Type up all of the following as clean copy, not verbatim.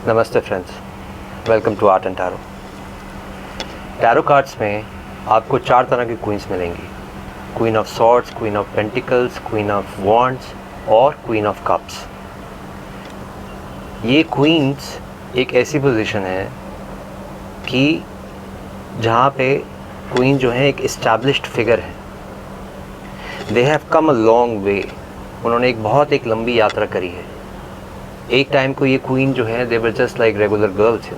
नमस्ते friends, welcome to art and tarot. Tarot cards में आपको 4 तरह की क्वींस मिलेंगी। Queen of swords, queen of pentacles, queen of wands और क्वीन ऑफ कप्स। ये क्वींस एक ऐसी पोजीशन है कि जहाँ पे क्वीन जो है एक इस्टेब्लिश्ड फिगर है। दे have come a long way. उन्होंने एक लंबी यात्रा करी है। एक टाइम को ये क्वीन जो है they were just like regular girls,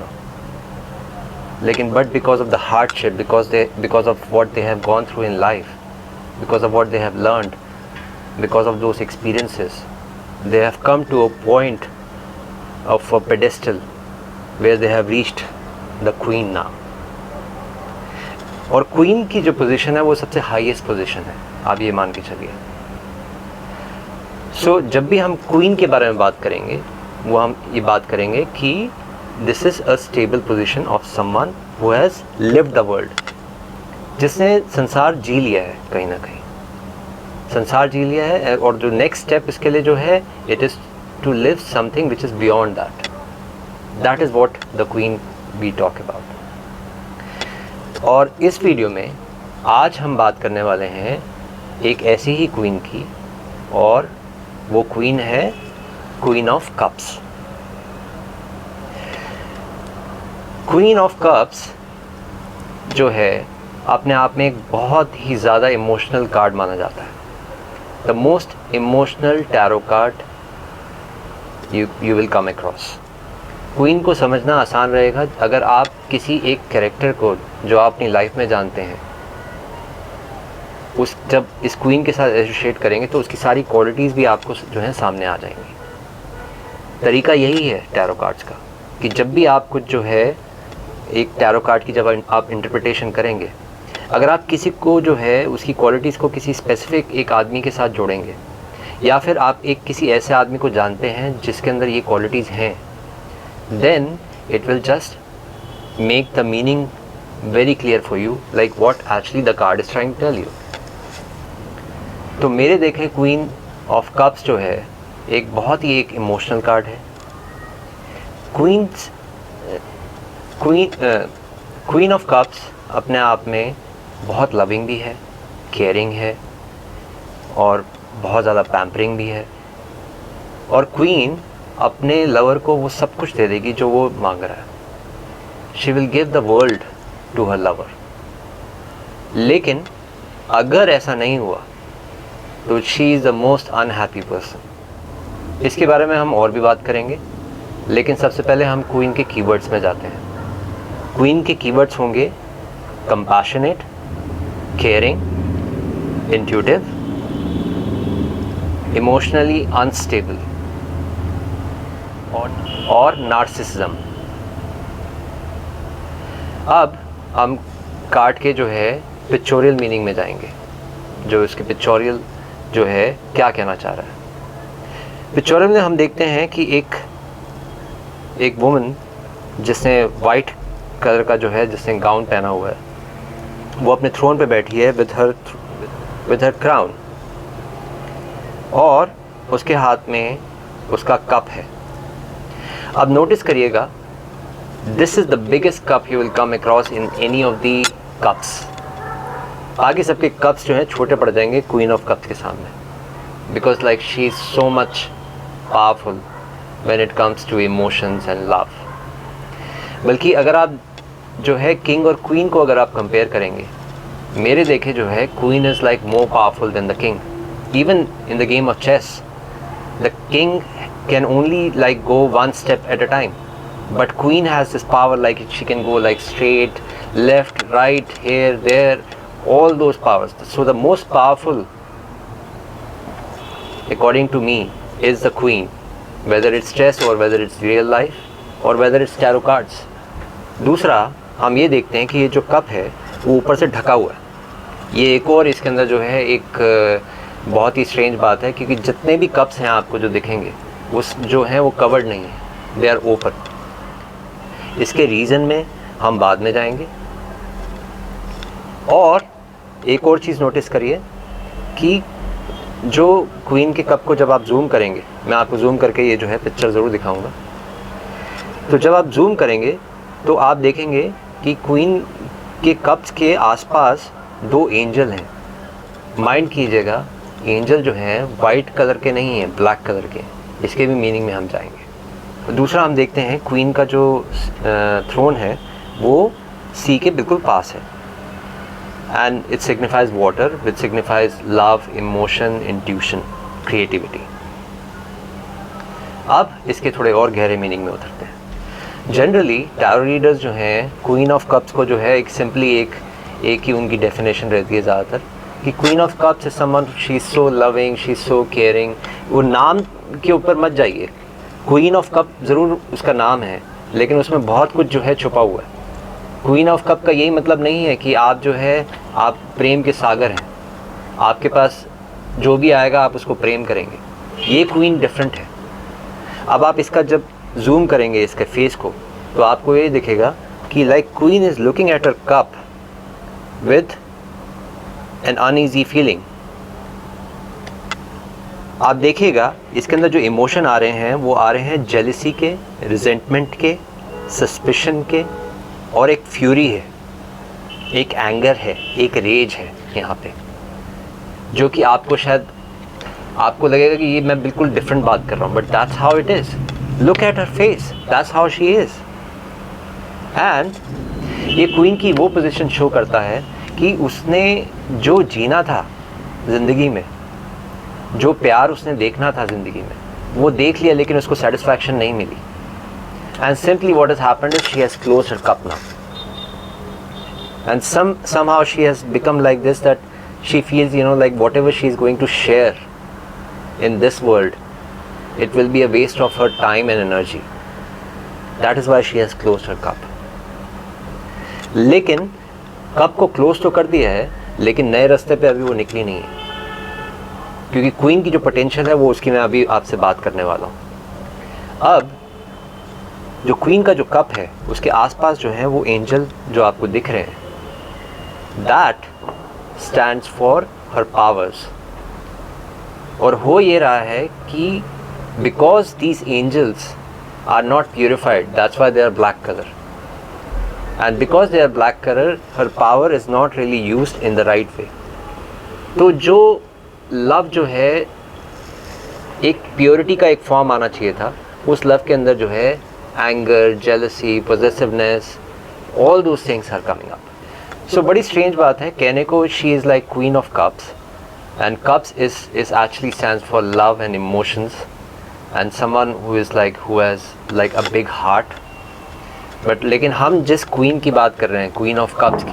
लेकिन but because of the hardship, because of what they have gone through in life, because of what they have learned, because of those experiences, they have come to a point of a pedestal where they have reached the queen now. और queen की जो position है वो सबसे highest position है, आप ये मान के चलिए। सो जब भी हम क्वीन के बारे में बात करेंगे वो हम ये बात करेंगे कि this is a stable position of someone who has lived the world, जिसने संसार जी लिया है, कहीं ना कहीं संसार जी लिया है। और जो नेक्स्ट स्टेप इसके लिए जो है, it is to live something which is beyond that. That is what the queen we talk about. और इस वीडियो में आज हम बात करने वाले हैं एक ऐसी ही क्वीन की, और वो क्वीन है queen of cups. Queen of cups जो है अपने आप में एक बहुत ही ज़्यादा इमोशनल कार्ड माना जाता है। The most emotional tarot card you will come across. Queen को समझना आसान रहेगा अगर आप किसी एक कैरेक्टर को जो आप अपनी लाइफ में जानते हैं जब इस क्वीन के साथ एसोसिएट करेंगे तो उसकी सारी क्वालिटीज़ भी आपको जो है सामने आ जाएंगी। तरीका यही है टैरो कार्ड्स का कि जब भी आप कुछ जो है एक टैरो कार्ड की जब आप इंटरप्रिटेशन करेंगे, अगर आप किसी को जो है उसकी क्वालिटीज़ को किसी स्पेसिफिक एक आदमी के साथ जोड़ेंगे, या फिर आप किसी ऐसे आदमी को जानते हैं जिसके अंदर ये क्वालिटीज़ हैं, then it will just make the meaning very clear for you, like what actually the card is trying to tell you. तो मेरे देखे क्वीन ऑफ कप्स जो है एक बहुत ही एक इमोशनल कार्ड है। क्वीन ऑफ कप्स अपने आप में बहुत लविंग भी है, केयरिंग है और बहुत ज़्यादा पैम्परिंग भी है। और क्वीन अपने लवर को वो सब कुछ दे देगी जो वो मांग रहा है। She will give the world to her lover. लेकिन अगर ऐसा नहीं हुआ तो she is the most unhappy person. इसके बारे में हम और भी बात करेंगे, लेकिन सबसे पहले हम क्वीन के कीवर्ड्स में जाते हैं। क्वीन के कीवर्ड्स होंगे compassionate, caring, intuitive, emotionally unstable और नार्सिसिज्म। अब हम कार्ड के जो है पिक्चोरियल मीनिंग में जाएंगे, जो इसके पिक्चोरियल जो है क्या कहना चाह रहा है। पिक्चोरियल में हम देखते हैं कि एक वुमन जिसने वाइट कलर का जो है जिसने गाउन पहना हुआ है, वो अपने थ्रोन पे बैठी है विद हर क्राउन, और उसके हाथ में उसका कप है। अब नोटिस करिएगा, this is the biggest cup you will come across in any of the cups. आगे सबके कप्स जो हैं छोटे पड़ जाएंगे क्वीन ऑफ कप्स के सामने, because like she is so much powerful when it comes to emotions and love. बल्कि अगर आप जो है किंग और क्वीन को अगर आप कंपेयर करेंगे, मेरे देखे जो है queen is like more powerful than the king. Even in the game of chess, the king can only like go one step at a time, but queen has this power like she can go like straight, left, right, here, there, all those powers. So the most powerful, according to me, is the queen, whether it's chess or whether it's real life or whether it's tarot cards. दूसरा हम ये देखते हैं कि ये जो cup है वो ऊपर से ढका हुआ है। ये एक और इसके अंदर जो है एक बहुत ही स्ट्रेंज बात है, क्योंकि जितने भी कप्स हैं आपको जो दिखेंगे वो जो हैं वो कवर्ड नहीं है, दे आर ओपन। इसके रीज़न में हम बाद में जाएंगे। और एक और चीज़ नोटिस करिए कि जो क्वीन के कप को जब आप जूम करेंगे, मैं आपको जूम करके ये जो है पिक्चर ज़रूर दिखाऊंगा। तो जब आप जूम करेंगे तो आप देखेंगे कि क्वीन के कप्स के आसपास 2 एंजल हैं। माइंड कीजिएगा, एंजल जो हैं वाइट कलर के नहीं हैं, ब्लैक कलर के। इसके भी मीनिंग में हम जाएंगे। दूसरा हम देखते हैं क्वीन का जो थ्रोन है वो सी के बिल्कुल पास है, and it signifies water, which signifies love, emotion, intuition, creativity. अब इसके थोड़े और गहरे मीनिंग में उतरते हैं। जनरली टैरो रीडर्स जो हैं क्वीन ऑफ कप्स को जो है एक सिंपली एक ही उनकी डेफिनेशन रहती है ज़्यादातर कि queen of cups is someone, she is so loving, she is so caring. वो नाम के ऊपर मत जाइए, क्वीन ऑफ कप ज़रूर उसका नाम है, लेकिन उसमें बहुत कुछ जो है छुपा हुआ है। क्वीन ऑफ कप का यही मतलब नहीं है कि आप जो है आप प्रेम के सागर हैं, आपके पास जो भी आएगा आप उसको प्रेम करेंगे। ये क्वीन डिफरेंट है। अब आप इसका जब जूम करेंगे इसके फेस को तो आपको ये दिखेगा कि like queen is looking at her cup with an uneasy feeling. आप देखिएगा इसके अंदर जो इमोशन आ रहे हैं वो आ रहे हैं जेलसी के, रिजेंटमेंट के, सस्पिशन के, और एक फ्यूरी है, एक एंगर है, एक रेज है यहाँ पे, जो कि आपको शायद आपको लगेगा कि ये मैं बिल्कुल डिफरेंट बात कर रहा हूँ, but that's how it is. Look at her face, that's how she is. And ये क्वीन की वो पोजीशन शो करता है कि उसने जो जीना था ज़िंदगी में, जो प्यार उसने देखना था ज़िंदगी में, वो देख लिया, लेकिन उसको सेटिस्फैक्शन नहीं मिली। And simply what has happened is she has closed her cup now, and somehow she has become like this, that she feels, you know, like whatever she is going to share in this world, it will be a waste of her time and energy. That is why she has closed her cup. लेकिन cup को close तो कर दिया है, लेकिन नए रास्ते पे अभी वो निकली नहीं है, क्योंकि क्वीन की जो पोटेंशियल है वो उसकी मैं अभी आपसे बात करने वाला हूँ। अब जो क्वीन का जो कप है उसके आसपास जो है वो एंजल जो आपको दिख रहे हैं, that stands for her powers. और हो ये रहा है कि because these angels are not purified, that's why they are black colour, and because they are black colour her power is not really used in the right way. तो जो love जो है एक प्योरिटी का एक फॉर्म आना चाहिए था, उस लव के अंदर जो है anger, jealousy, possessiveness, all those things are coming up. So बड़ी strange बात है कहने को she is like queen of cups, and cups is actually stands for love and emotions, and someone who is like who has like a big heart. But लेकिन हम जिस queen की बात कर रहे हैं, queen of cups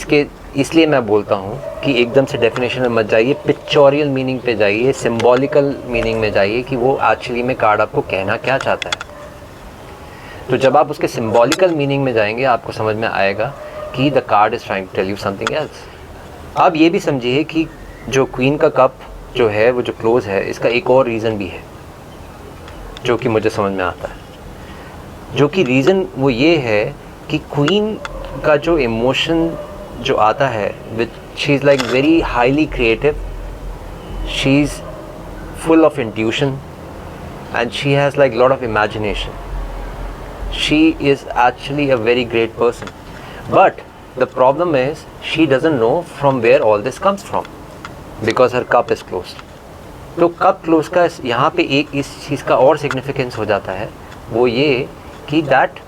की, इसलिए मैं बोलता हूँ कि एकदम से डेफिनेशन में मत जाइए, पिक्चोरियल मीनिंग पे जाइए, सिम्बॉलिकल मीनिंग में जाइए कि वो एक्चुअली में कार्ड आपको कहना क्या चाहता है। तो जब आप उसके सिम्बॉलिकल मीनिंग में जाएंगे आपको समझ में आएगा कि the card is trying to tell you something else. अब ये भी समझिए कि जो क्वीन का कप जो है वो जो क्लोज है, इसका एक और रीज़न भी है जो कि मुझे समझ में आता है, जो कि रीज़न वो ये है कि क्वीन का जो इमोशन जो आता है, which she is like very highly creative, she is full of intuition, and she has like lot of imagination. She is actually a very great person, but the problem is she doesn't know from where all this comes from because her cup is closed. तो cup close का यहाँ पे एक इस चीज़ का और significance हो जाता है, वो ये कि that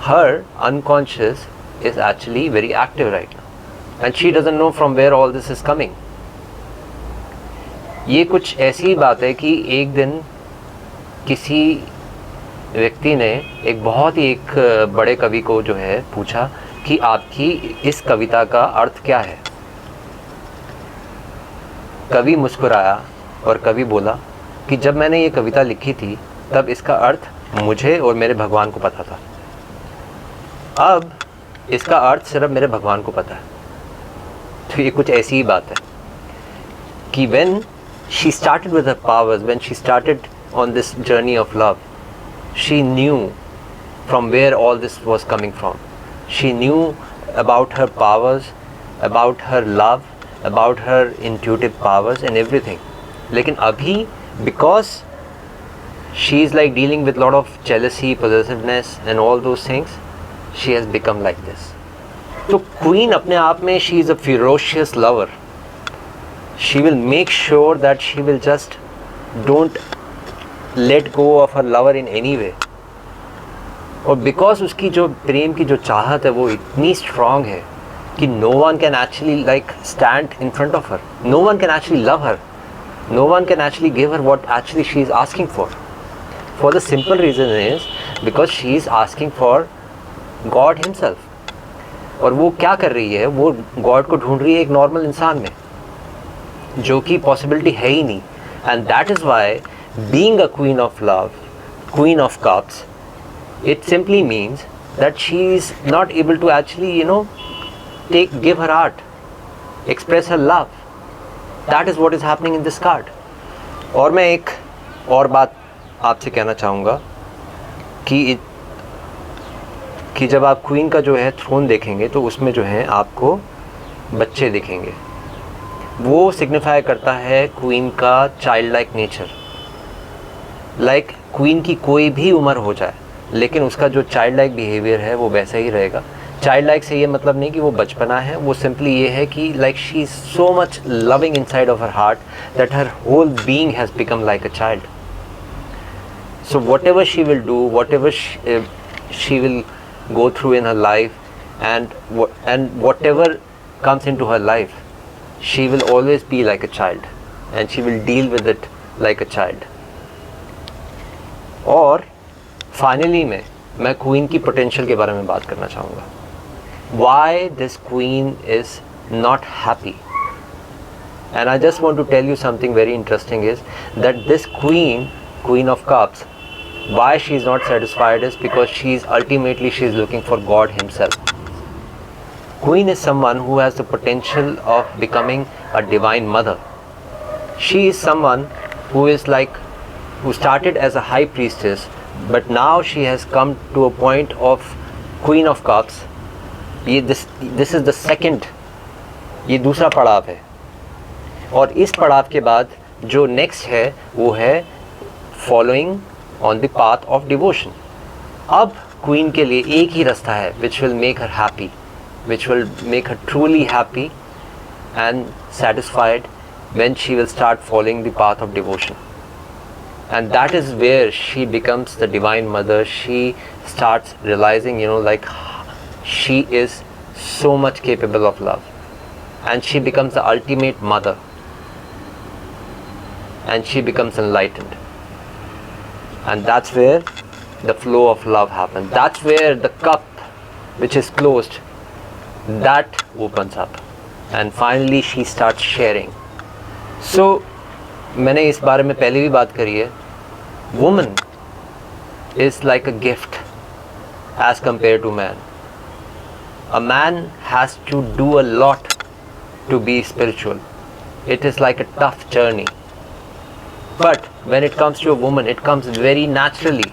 her unconscious is actually very active right now, and she doesn't know from where all this is coming. ये कुछ ऐसी बात है कि एक दिन किसी व्यक्ति ने एक बहुत ही एक बड़े कवि को जो है पूछा कि आपकी इस कविता का अर्थ क्या है। कवि मुस्कुराया और कवि बोला कि जब मैंने ये कविता लिखी थी तब इसका अर्थ मुझे और मेरे भगवान को पता था, अब इसका अर्थ सिर्फ मेरे भगवान को पता है। तो ये कुछ ऐसी ही बात है कि when she started with her powers, when she started on this journey of love, she knew from where all this was coming from. She knew about her powers, about her love, about her intuitive powers and everything. लेकिन अभी because she is like dealing with a lot of jealousy, possessiveness and all those things. She has become like this. तो queen अपने आप में she is a ferocious lover. She will make sure that she will just don't let go of her lover in any way. और because उसकी जो प्रेम की जो चाहत है वो इतनी strong है कि no one can actually like stand in front of her. No one can actually love her. No one can actually give her what actually she is asking for. For the simple reason is because she is asking for God himself. और वो क्या कर रही है, वो God को ढूंढ रही है एक नॉर्मल इंसान में, जो कि पॉसिबिलिटी है ही नहीं. And that is why being a queen of love, queen of cups, it simply means that she is not able to actually, you know, give her heart, express her love. That is what is happening in this card. और मैं एक और बात आपसे कहना चाहूँगा कि जब आप क्वीन का जो है थ्रोन देखेंगे तो उसमें जो है आपको बच्चे दिखेंगे. वो सिग्निफाई करता है क्वीन का child like nature. Like queen की कोई भी उम्र हो जाए लेकिन उसका जो चाइल्ड लाइक बिहेवियर है वो वैसा ही रहेगा. चाइल्ड लाइक से ये मतलब नहीं कि वो बचपना है, वो सिंपली ये है कि like she is so much loving inside of her heart that her whole being has become like a child. So whatever she will do, whatever she will go through in her life and whatever comes into her life, she will always be like a child and she will deal with it like a child. और finally मैं queen की potential के बारे में बात करना चाहूँगा. Why this queen is not happy? And I just want to tell you something very interesting is that this queen of cups, why she is not satisfied is because she is looking for God himself. Queen is someone who has the potential of becoming a divine mother. She is someone who started as a high priestess, but now she has come to a point of queen of cups. This is the second, ये दूसरा पड़ाव है. और इस पड़ाव के बाद जो नेक्स्ट है वो है following on the path of devotion. अब क्वीन के लिए एक ही रास्ता है which will make her happy, which will make her truly happy and satisfied when she will start following the path of devotion. And that is where she becomes the divine mother. She starts realizing, you know, like she is so much capable of love and she becomes the ultimate mother and she becomes enlightened. And that's where the flow of love happens. That's where the cup which is closed, that opens up and finally she starts sharing. So मैंने इस बारे में पहले भी बात करी है. Woman is like a gift as compared to man. A man has to do a lot to be spiritual. It is like a tough journey. But when it comes to a woman, it comes very naturally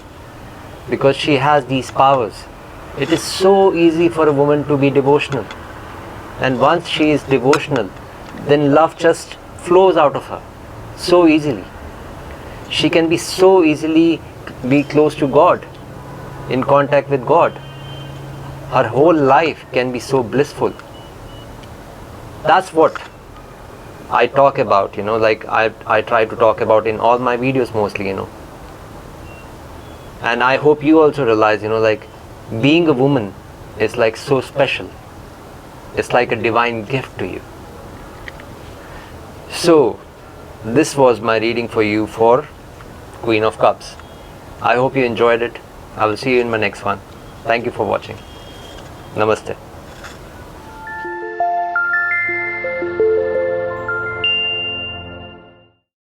because she has these powers. It is so easy for a woman to be devotional. And once she is devotional, then love just flows out of her so easily. She can be so easily be close to God, in contact with God. Her whole life can be so blissful. That's what I talk about, you know, like I try to talk about in all my videos mostly, you know. And I hope you also realize, you know, like being a woman is like so special. It's like a divine gift to you. So this was my reading for you for Queen of Cups. I hope you enjoyed it. I will see you in my next one. Thank you for watching. Namaste.